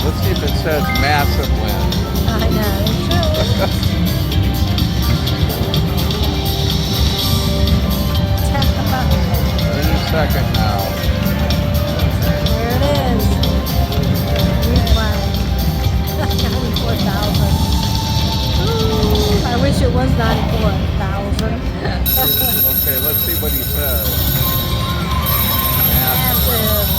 Let's see if it says massive win. I know, it should. Tap the button. Any second now. There it is. We've won 94,000. I wish it was 94,000. Okay, let's see what he says. Massive.